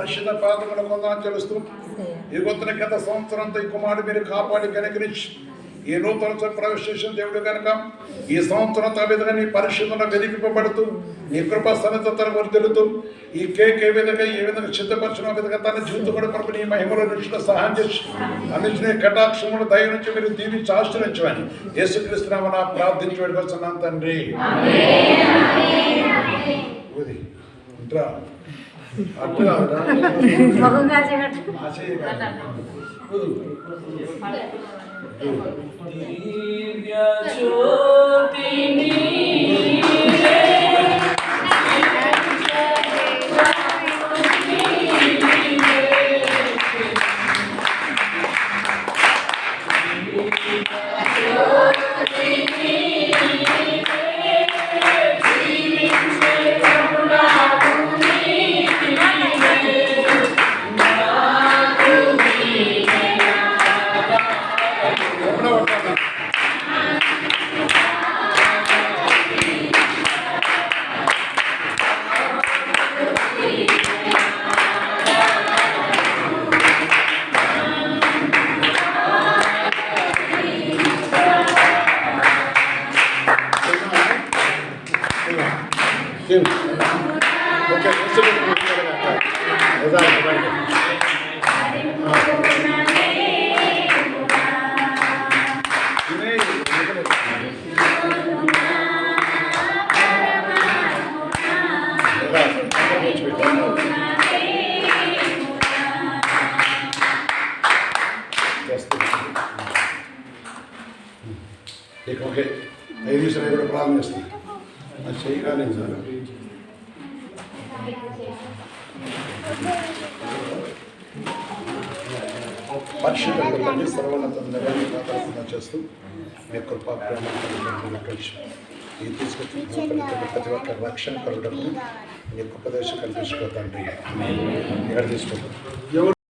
పరిశుద్ధ పాదముల కొందరు తెలుస్తూ ఈ గొంతున గత సంవత్సరం అంతా ఈ కుమారుడు మీరు కాపాడి కనుకరించి ఈ నూతన ప్రవేశించిన దేవుడు కనుక ఈ సంవత్సరం విధంగా నీ పరిశుద్ధంగా వెలిగింపబడుతూ నీ కృపా సన్నిధతను వర్తిల్లుతూ ఈ కేక్ ఏ విధంగా సిద్ధపరచిన విధంగా తన జీవితం కూడా ప్రభు నీ మహిమలో దృష్టిలో సహాయం చేసి అందించిన కటాక్షములు దయ నుంచి మీరు దీవించి ఆశ్రయించమని యేసుక్రీస్తునామమున ప్రార్థించి వేడుకొస్తున్నాను తండ్రి. ఇంట్రా ఓకే 5 నిమిషాలు కూడా ప్రారంభం చేస్తాను. అది చేయగలం సార్. పరిశుద్ధంగా తండ్రి సర్వోన్నతంగా చేస్తూ మీ కృపా ప్రేమ ఈ తీసుకొచ్చిన ప్రతి ఒక్క రక్షణ కలుగుటకు మీ ఉపదేశం కల్పించుకోతండి. ఇక్కడ తీసుకుంటాం.